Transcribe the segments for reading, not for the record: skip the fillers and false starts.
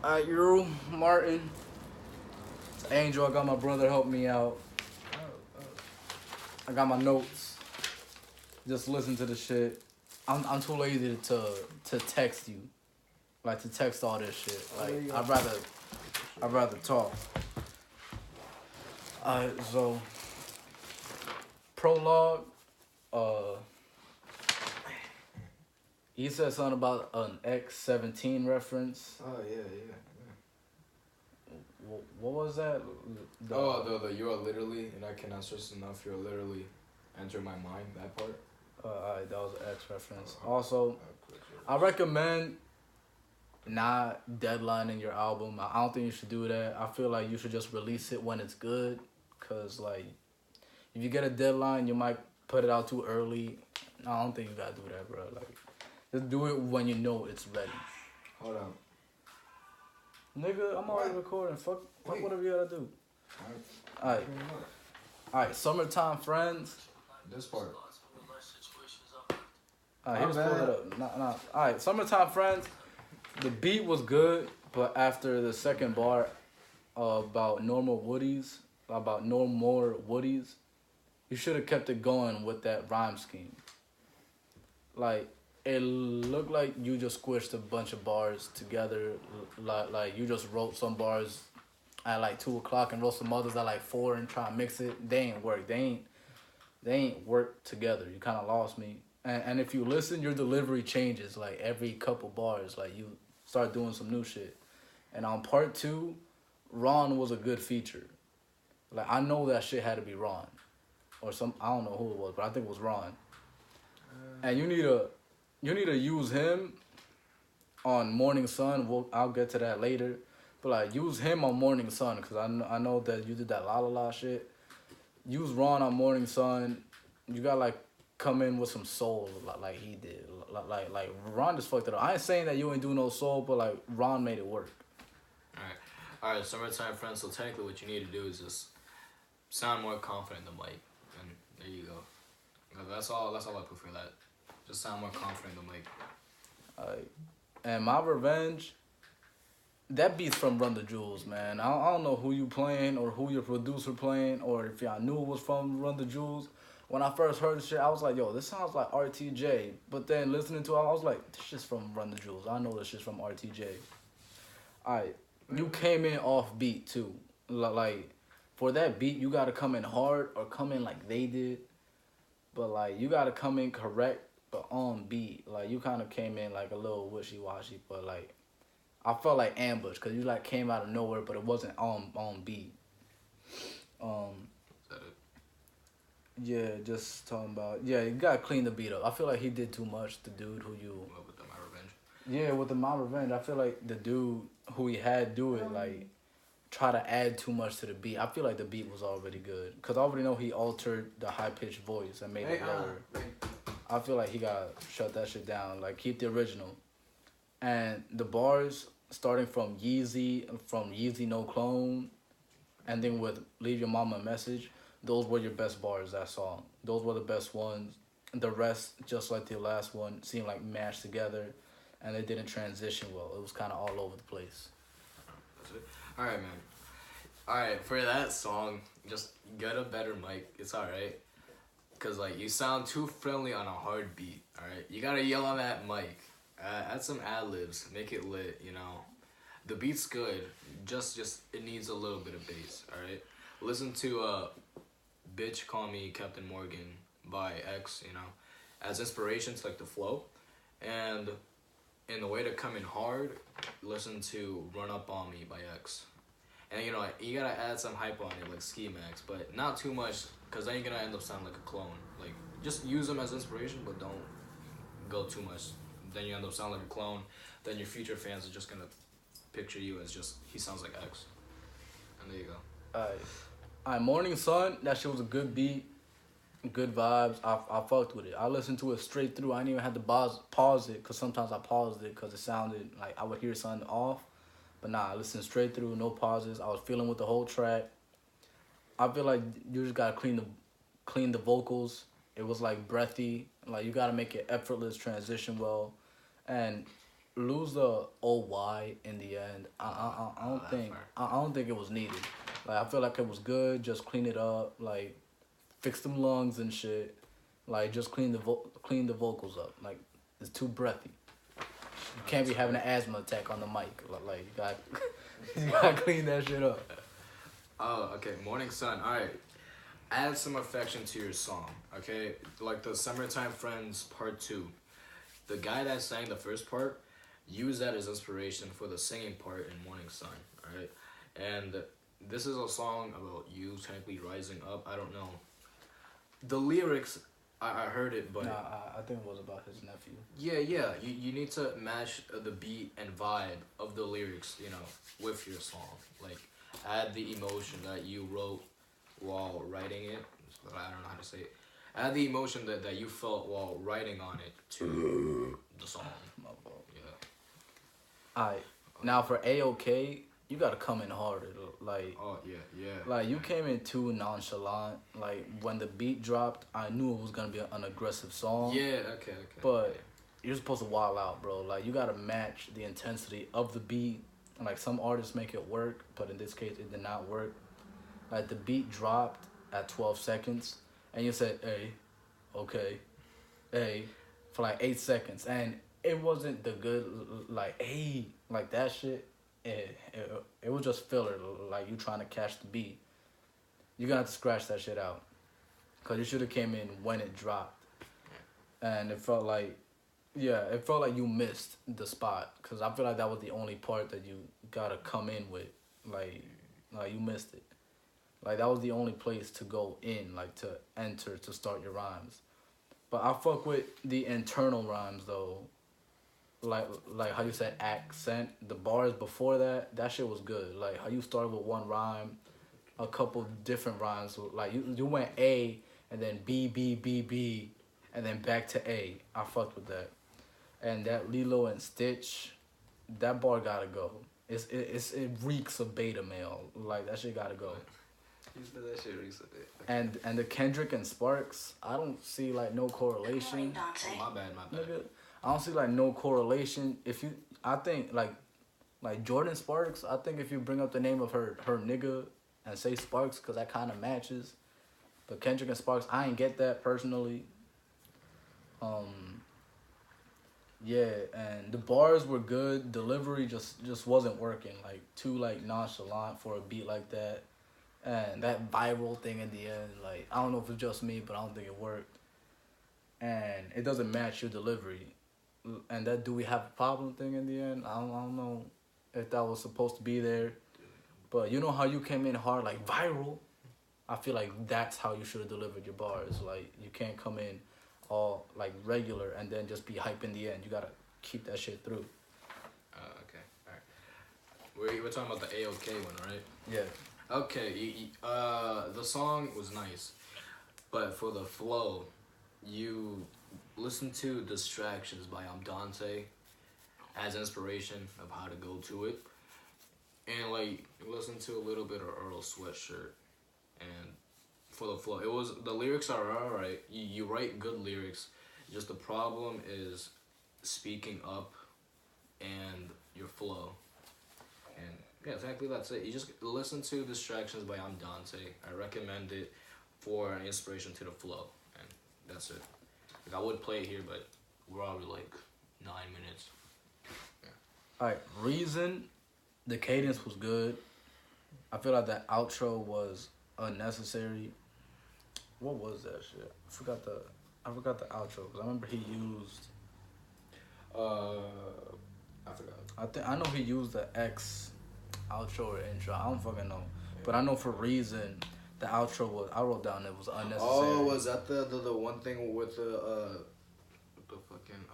You, Martin, Angel. I got my brother help me out. I got my notes. Just listen to the shit. I'm too lazy to text you, like to text all this shit. Like I'd rather talk. So prologue. Uh, he said something about an X-17 reference. Oh yeah. What was that? The you are literally, and I cannot stress enough. You're literally enter my mind. That part. Alright, that was an X reference. Also, I recommend not deadlining your album. I don't think you should do that. I feel like you should just release it when it's good. Cause like, if you get a deadline, you might put it out too early. I don't think you gotta do that, bro. Like, just do it when you know it's ready. Hold on. Nigga, I'm already recording. Fuck whatever you gotta do. Alright. Alright, summertime friends. This part. Alright, here's pull it up. Nah. Alright, summertime friends. The beat was good, but after the second bar about no more woodies, you should have kept it going with that rhyme scheme. Like, it looked like you just squished a bunch of bars together. Like you just wrote some bars at like 2 o'clock and wrote some others at like 4 and try to mix it. They ain't work. They ain't work together. You kind of lost me. And if you listen, your delivery changes like every couple bars. Like you start doing some new shit. And on part 2, Ron was a good feature. Like I know that shit had to be Ron, or I don't know who it was, but I think it was Ron. And you need to use him on Morning Sun. I'll get to that later. But like use him on Morning Sun because I know that you did that la la la shit. Use Ron on Morning Sun. You got like come in with some soul like he did. Like Ron just fucked it up. I ain't saying that you ain't do no soul, but like Ron made it work. All right. Summertime friends. So technically, what you need to do is just sound more confident in the mic, and there you go. That's all I prefer. That just sound more confident in the mic. Alright. And My Revenge, that beat's from Run the Jewels, man. I don't know who you playing or who your producer playing or if y'all knew it was from Run the Jewels. When I first heard the shit, I was like, yo, this sounds like RTJ. But then listening to it, I was like, this shit's from Run the Jewels. I know this shit's from RTJ. Alright, you came in off beat too. Like, for that beat, you gotta come in hard or come in like they did. But like, you gotta come in correct but on beat. Like, you kind of came in like a little wishy-washy, but like, I felt like ambush because you like came out of nowhere, but it wasn't on beat. Is that it? Yeah, just talking about you gotta clean the beat up. I feel like he did too much. The dude who you What with the My Revenge? yeah with the My Revenge, I feel like the dude who he had do it like try to add too much to the beat. I feel like the beat was already good because I already know he altered the high pitched voice and made it lower. I feel like he gotta shut that shit down. Like keep the original. And the bars starting from Yeezy No Clone, ending with Leave Your Mama a Message, those were your best bars, that song. Those were the best ones. The rest, just like the last one, seemed like mashed together and they didn't transition well. It was kind of all over the place. That's it. All right, man. All right, for that song, just get a better mic. It's all right. Cause like you sound too friendly on a hard beat. All right, you gotta yell on that mic. Add some ad libs, make it lit. You know, the beat's good. Just it needs a little bit of bass. All right, listen to "Bitch Call Me Captain Morgan" by X. You know, as inspiration to like the flow, and in the way to come in hard, listen to "Run Up on Me" by X. And you know, you gotta add some hype on it, like Ski Max, but not too much, cause then you're gonna end up sounding like a clone. Like, just use them as inspiration, but don't go too much. Then you end up sounding like a clone. Then your future fans are just gonna picture you as just he sounds like X. And there you go. Alright, Morning Sun, that shit was a good beat, good vibes. I fucked with it. I listened to it straight through. I didn't even have to pause it, cause sometimes I paused it, cause it sounded like I would hear something off. But nah, I listened straight through, no pauses. I was feeling with the whole track. I feel like you just gotta clean the vocals. It was like breathy. Like you gotta make it effortless transition well, and lose the OY in the end. I don't that's think fair. I don't think it was needed. Like I feel like it was good. Just clean it up. Like fix them lungs and shit. Like just clean the vocals up. Like it's too breathy. You can't be having an asthma attack on the mic. Like you got you gotta clean that shit up. Oh, okay. Morning Sun. All right. Add some affection to your song. Okay, like the Summertime Friends Part 2. The guy that sang the first part used that as inspiration for the singing part in Morning Sun. All right, and this is a song about you technically rising up. I don't know the lyrics. I heard it, but Nah, I think it was about his nephew. yeah. You need to match the beat and vibe of the lyrics, with your song. Like, add the emotion that you wrote while writing it. I don't know how to say it. Add the emotion that you felt while writing on it to the song. My fault. Yeah. Alright, now for AOK, you gotta come in harder. Like, Oh yeah. like you came in too nonchalant. Like when the beat dropped, I knew it was gonna be an aggressive song. Yeah. Okay. But you're supposed to wild out, bro. Like you gotta match the intensity of the beat. And like some artists make it work, but in this case, it did not work. Like the beat dropped at 12 seconds, and you said, "Hey, okay, hey," for like 8 seconds, and it wasn't the good like hey like that shit. It was just filler. Like you trying to catch the beat. You're gonna have to scratch that shit out, cause you should have came in when it dropped, and it felt like, yeah, it felt like you missed the spot. Cause I feel like that was the only part that you gotta come in with, like you missed it. Like that was the only place to go in, like to enter to start your rhymes. But I fuck with the internal rhymes though. Like how you said accent, the bars before that shit was good. Like how you started with one rhyme, a couple different rhymes. Like you went A and then B, and then back to A. I fucked with that. And that Lilo and Stitch, that bar gotta go. It reeks of beta male. Like that shit gotta go. You said that shit recently. And the Kendrick and Sparks, I don't see like no correlation. Oh, my bad. Nigga, I don't see like no correlation. I think like Jordan Sparks, I think if you bring up the name of her nigga and say Sparks, cause that kind of matches. But Kendrick and Sparks, I ain't get that personally. Yeah, and the bars were good. Delivery just wasn't working. Like too like nonchalant for a beat like that. And that viral thing in the end, like I don't know if it's just me, but I don't think it worked. And it doesn't match your delivery. And that do we have a problem thing in the end? I don't know if that was supposed to be there. But you know how you came in hard like viral? I feel like that's how you should have delivered your bars. Like you can't come in all like regular and then just be hype in the end. You gotta keep that shit through. Okay. All right. We're talking about the AOK one, right? Yeah. Okay. The song was nice, but for the flow, you listen to "Distractions" by Dante as inspiration of how to go to it, and like listen to a little bit of Earl Sweatshirt, and for the flow, the lyrics are alright. You write good lyrics, just the problem is speaking up and your flow. And yeah, exactly that's it. You just listen to "Distractions" by Dante. I recommend it for an inspiration to the flow, and that's it. Like, I would play it here, but we're already like 9 minutes. Yeah. Alright, Reason, the cadence was good. I feel like that outro was unnecessary. What was that shit? I forgot the outro because I remember he used. I forgot. I know he used the X outro or intro. I don't fucking know, but I know for Reason, the outro was. I wrote down it was unnecessary. Oh, was that the one thing with the fucking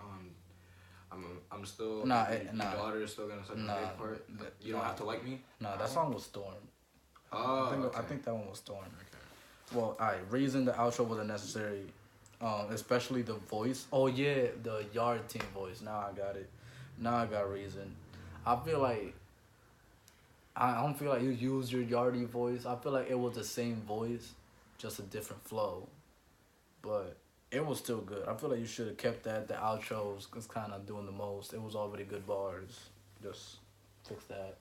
I'm still your daughter is still gonna suck my dick part. You don't have to like me. Nah, that song was Storm. Oh, I think that one was Storm. Okay. Well, alright. Reason the outro was unnecessary, especially the voice. Oh yeah, the Yard Team voice. Now I got it. Now I got Reason. I feel like. I don't feel like you used your Yardy voice. I feel like it was the same voice, just a different flow. But it was still good. I feel like you should have kept that. The outros was kind of doing the most. It was already good bars. Just fix that.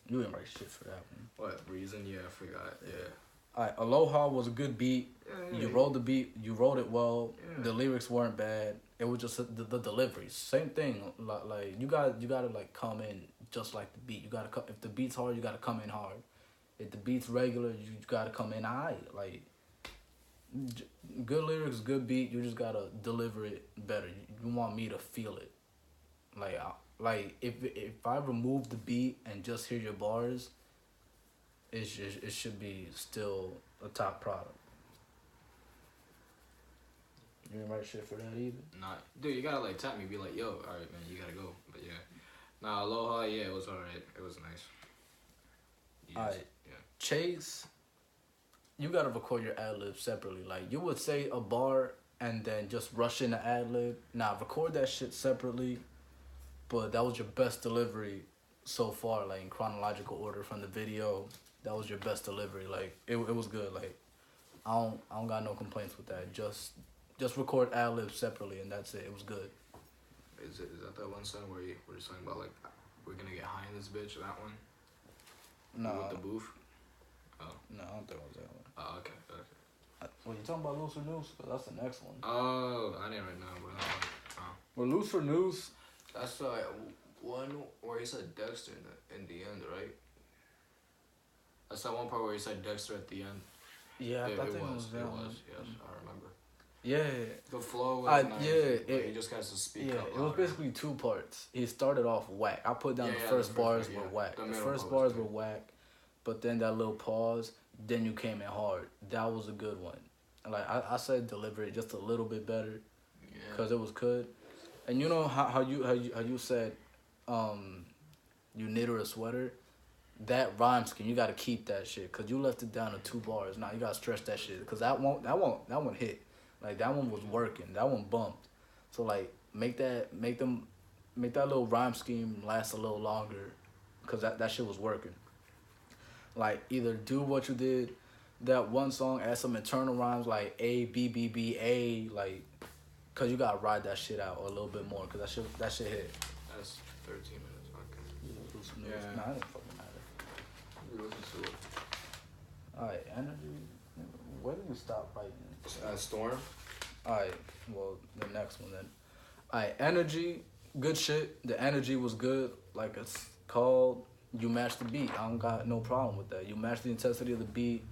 You didn't write shit for that one. What reason? Yeah, I forgot. Yeah. Alright, Aloha was a good beat. Yeah, You wrote the beat. You wrote it well. Yeah. The lyrics weren't bad. It was just the delivery. Same thing. Like you gotta like come in just like the beat. You gotta come, if the beat's hard, you gotta come in hard. If the beat's regular, you gotta come in high. Like good lyrics, good beat. You just gotta deliver it better. You want me to feel it. Like if I remove the beat and just hear your bars, it should be still a top product. You didn't write shit for that either. Nah, dude, you gotta like tap me, be like, yo, all right, man, you gotta go. But yeah, nah, Aloha, yeah, it was alright. It was nice. Alright, yeah. Chase, you gotta record your ad lib separately. Like you would say a bar and then just rush in the ad lib. Nah, record that shit separately. But that was your best delivery so far, like in chronological order from the video. That was your best delivery. Like it was good. Like I don't got no complaints with that. Just record ad libs separately and that's it. It was good. Is that one song where we're just talking about like we're gonna get high in this bitch? That one? No. With the booth? Oh. No, I don't think it was that one. Oh, okay. Well, you talking about Loose or News? Cause that's the next one. Oh, I didn't right now, but that one. Oh. Well, Loose or News. That's one where he said Dexter in the end, right? That's that one part where he said Dexter at the end. Yeah, I think it was that one. Yes, I remember. Yeah. The flow was nice. Yeah. He just has to speak yeah, up. it was basically two parts. He started off whack. I put down the first bars were whack. The first bars were whack, but then that little pause, then you came in hard. That was a good one. Like I said, deliver it just a little bit better, cause it was good. And you know how you said, you knitted a sweater. That rhyme scheme, you gotta keep that shit, cause you left it down to 2 bars. Now you gotta stretch that shit, cause that one hit. Like that one was working. That one bumped. So like make that little rhyme scheme last a little longer, cause that shit was working. Like either do what you did, that one song, add some internal rhymes like A B B B A, like, cause you gotta ride that shit out a little bit more, cause that shit hit. That's 13 minutes. Okay. Yeah. Nah, I didn't fucking matter. Alright, energy. Where did you stop writing? Storm. Alright, well, the next one then. Alright, energy, good shit. The energy was good. Like it's called, you matched the beat. I don't got no problem with that. You matched the intensity of the beat.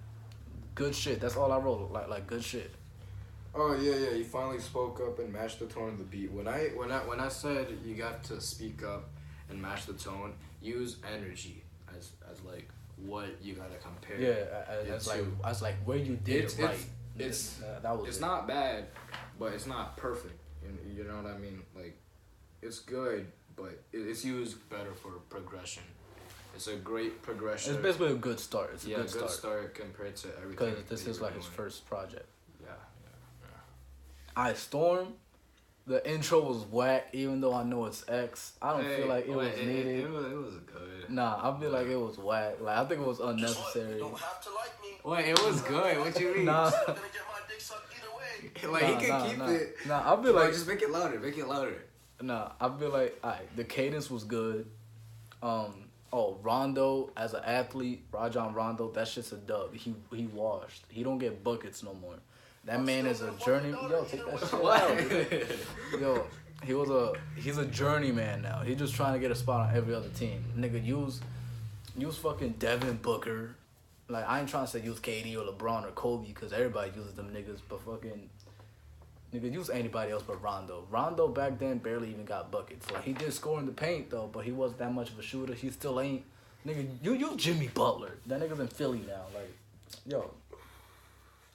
Good shit. That's all I wrote. Like good shit. Oh yeah. You finally spoke up and matched the tone of the beat. When I said you got to speak up and match the tone, use energy as like what you gotta compare. Yeah, as like where you did it right. It's not bad, but it's not perfect. You know what I mean? Like, it's good, but it's used better for progression. It's a great progression. It's basically a good start. It's a good start compared to everything. Because this is like his first project. Yeah. Alright, Storm. The intro was whack, even though I know it's X. I don't feel like it was needed. It was good. Nah, I feel like it was whack. Like I think it was unnecessary. You don't have to like me. Wait, it was good. What you mean? Nah. I'm gonna get my dick sucked either way. Like he can keep it. Nah, I feel like just make it louder. Make it louder. Nah, I feel like the cadence was good. Rondo as an athlete, Rajon Rondo, that shit's a dub. He washed. He don't get buckets no more. That man is a journey. Yo, take that shit out. Yo, he's a journeyman now. He's just trying to get a spot on every other team. Nigga, use fucking Devin Booker. Like I ain't trying to say use KD or LeBron or Kobe because everybody uses them niggas, but fucking nigga use anybody else but Rondo. Rondo back then barely even got buckets. Like he did score in the paint though, but he wasn't that much of a shooter. He still ain't. Nigga, you Jimmy Butler. That nigga's in Philly now. Like, yo.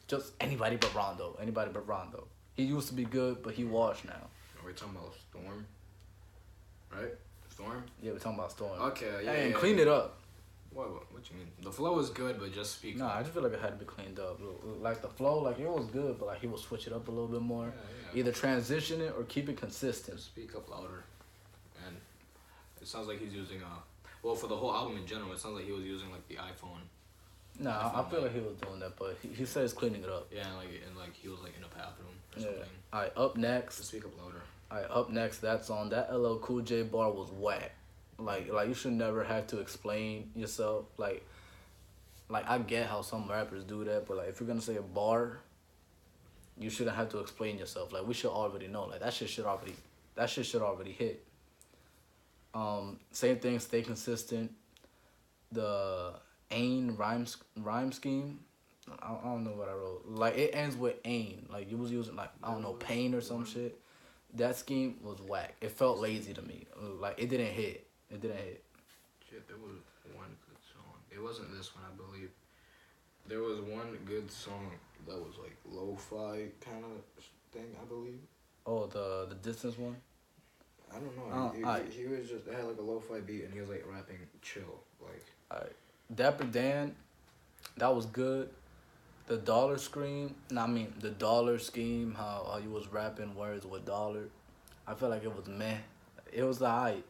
Just anybody but Rondo. Anybody but Rondo. He used to be good, but he washed now. Are we talking about Storm? Right? Storm? Yeah, we're talking about Storm. Okay, yeah. And clean it up. What you mean? The flow was good, but just speak. Nah, I just feel like it had to be cleaned up. Like the flow, like it was good, but like he will switch it up a little bit more. Yeah. Either transition it or keep it consistent. Speak up louder. And it sounds like he's using well, for the whole album in general, it sounds like he was using like the iPhone Nah, I found, feel like he was doing that, but he said he's cleaning it up. Yeah, and like he was like in a bathroom or Yeah. something. Alright, up next. Just speak up louder. Alright, up next. That song, that LL Cool J bar was whack. Like you should never have to explain yourself. Like I get how some rappers do that, but like if you're gonna say a bar, you shouldn't have to explain yourself. Like we should already know. Like that shit should already hit. Same thing. Stay consistent. The Ain rhyme scheme. I don't know what I wrote. Like it ends with Ain. Like you was using like I don't know pain or some shit. That scheme was whack. It felt lazy to me. Like it didn't hit. It didn't hit. Shit, there was one good song. It wasn't this one, I believe. There was one good song that was like lo-fi kind of thing, I believe. Oh, the distance one. I don't know. He was just it had like a lo-fi beat and he was like rapping chill like. Alright, Dapper Dan, that was good. The dollar scream, the dollar scheme. How you was rapping words with dollar. I feel like it was meh. It was alright,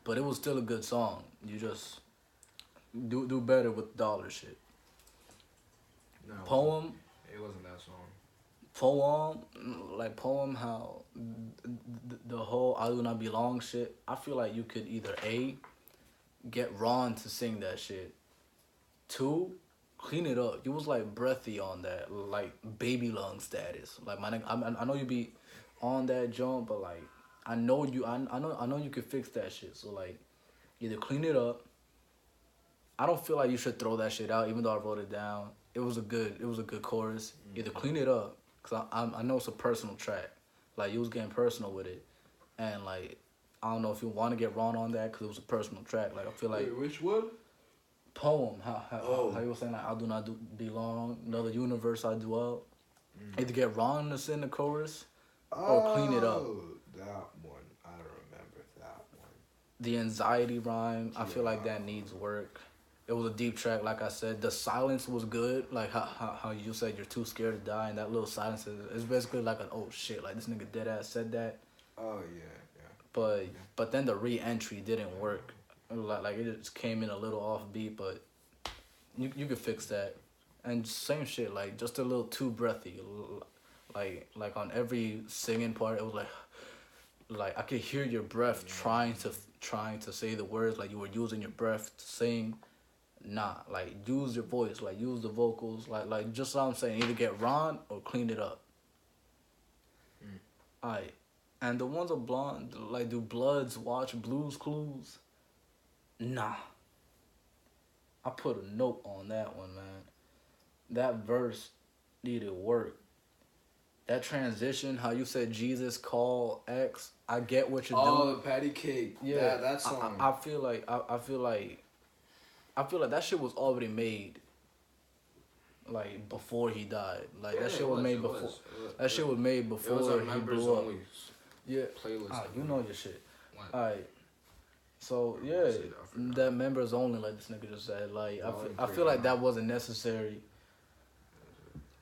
but it was still a good song. You just do better with dollar shit. No, Poem. It wasn't that song. Poem, how the whole I do not belong shit. I feel like you could either A, get Ron to sing that shit. 2, clean it up. You was like breathy on that, like baby lung status. Like my nigga, I know you be on that jump, but like I know you could fix that shit. So like, either clean it up. I don't feel like you should throw that shit out, even though I wrote it down. It was a good chorus. Either clean it up, cause I know it's a personal track. Like you was getting personal with it, and like I don't know if you want to get Ron on that, cause it was a personal track. Like I feel like which one? Poem. How you were saying like I do not belong. Another universe I dwell. Either get Ron to sing the chorus, or clean it up. That one. I remember that one. The anxiety rhyme. I feel like that needs work. It was a deep track, like I said. The silence was good, like how you said you're too scared to die, and that little silence is basically like an oh shit, like this nigga dead ass said that. Oh yeah. But then the re-entry didn't work, like it just came in a little offbeat, but you could fix that. And same shit, like just a little too breathy, like on every singing part, it was like I could hear your breath trying to say the words, like you were using your breath to sing. Nah, like use your voice, like use the vocals, like just what I'm saying, either get Ron or clean it up. Alright. And the ones of blonde, like do Bloods watch Blues Clues? Nah. I put a note on that one, man. That verse needed work. That transition, how you said Jesus call X, I get what you're doing. Oh, the patty cake. Yeah, that song. I feel like that shit was already made. Like before he died, like that shit was made before. That shit was made before he blew up. Yeah, playlist. You know your shit. What? Alright, so yeah, that members only, like this nigga just said. Like I feel like that wasn't necessary.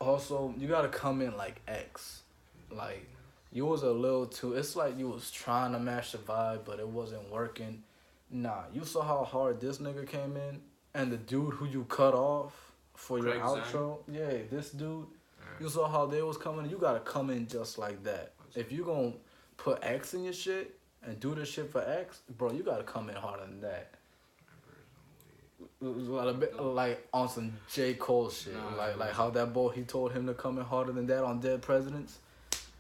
Also, you gotta come in like X, like you was a little too. It's like you was trying to match the vibe, but it wasn't working. Nah, you saw how hard this nigga came in, and the dude who you cut off for your outro. Yeah, this dude. You saw how they was coming. You gotta come in just like that. If you gonna put X in your shit and do this shit for X, bro, you gotta come in harder than that. Like on some J. Cole shit. Like how that boy, he told him to come in harder than that on Dead Presidents.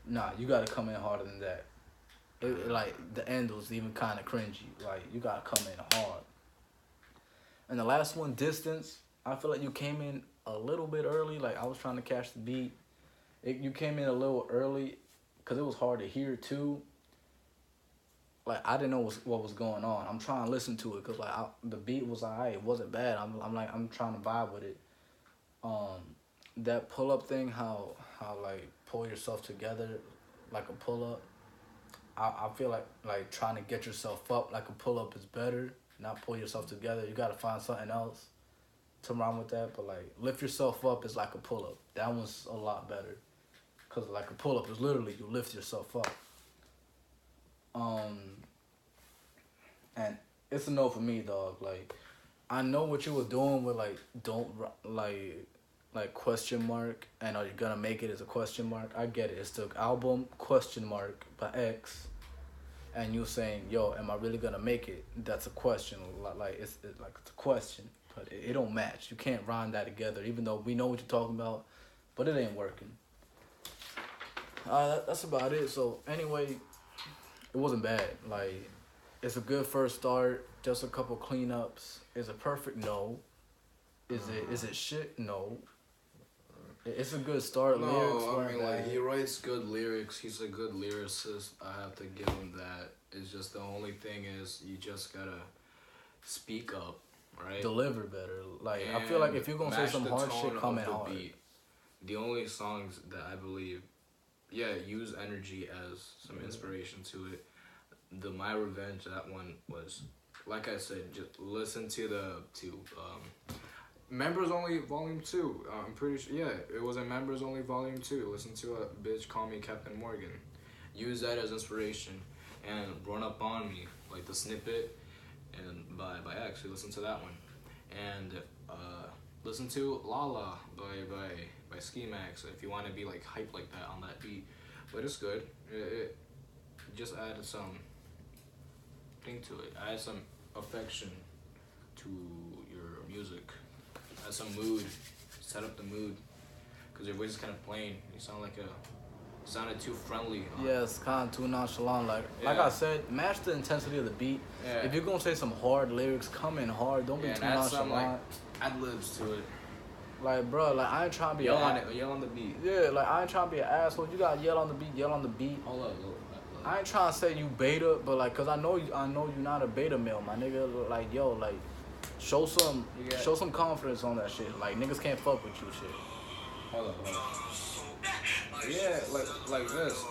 Nah, you gotta come in harder than that. Like the end was even kind of cringy. Like you gotta come in hard. And the last one, Distance, I feel like you came in a little bit early. Like I was trying to catch the beat. You came in a little early because it was hard to hear too. Like I didn't know what was going on. I'm trying to listen to it because like the beat was alright. It wasn't bad. I'm trying to vibe with it. That pull up thing, how like pull yourself together like a pull up. I feel like trying to get yourself up like a pull up is better. Not pull yourself together. You gotta find something else to rhyme with that. But like lift yourself up is like a pull up. That one's a lot better. Cause like a pull up is literally you lift yourself up. And it's a no for me, dog. Like I know what you were doing with like don't like question mark and are you gonna make it as a question mark. I get it. It's the album question mark by X, and you saying yo, am I really gonna make it? That's a question. Like it's like it's a question, but it don't match. You can't rhyme that together. Even though we know what you're talking about, but it ain't working. That's about it. So anyway, it wasn't bad. Like, it's a good first start. Just a couple cleanups. Is it perfect? No. Is it shit? No. It's a good start. No, Lyrics I weren't mean, like, bad. he writes good lyrics. He's a good lyricist. I have to give him that. It's just the only thing is you just gotta speak up, right? Deliver better. Like, I feel like if you're gonna say match some the hard tone shit, come in of the hard. beat. The only songs that I believe, yeah, use energy as some inspiration to it. The My Revenge, that one was, like I said, just listen to Members Only Volume 2. I'm pretty sure, yeah, it was a Members Only Volume 2. Listen to a Bitch Call Me Captain Morgan. Use that as inspiration. And Run Up On Me, like the snippet, and by X, we listen to that one. And listen to Lala by Ski Max if you want to be like hype like that on that beat. But it's good. It just added some thing to it. Add some affection to your music. Add some mood. Set up the mood. Because your voice is kind of plain. You sounded too friendly. Yeah, it's kind of too nonchalant. Like I said, match the intensity of the beat. Yeah. If you're gonna say some hard lyrics, come in hard. Don't be And too add some nonchalant. like ad libs to it. Like, bro, like I ain't trying to be Yell on it. Yell on the beat. Yeah, like I ain't trying to be an asshole. You gotta yell on the beat. Yell on the beat. Hold up. I ain't trying to say you beta, but like, cause I know you not a beta male, my nigga. Like, yo, like, show some confidence on that shit. Like, niggas can't fuck with you, shit. Hold up. Yeah, like this.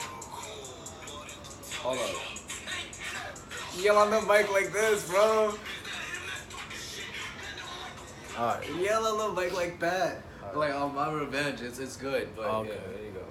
Hold up. Yell on the mic like this, bro. All right. Yell on the mic like that. Alright. Like on My Revenge, it's good. But Okay. yeah, there you go.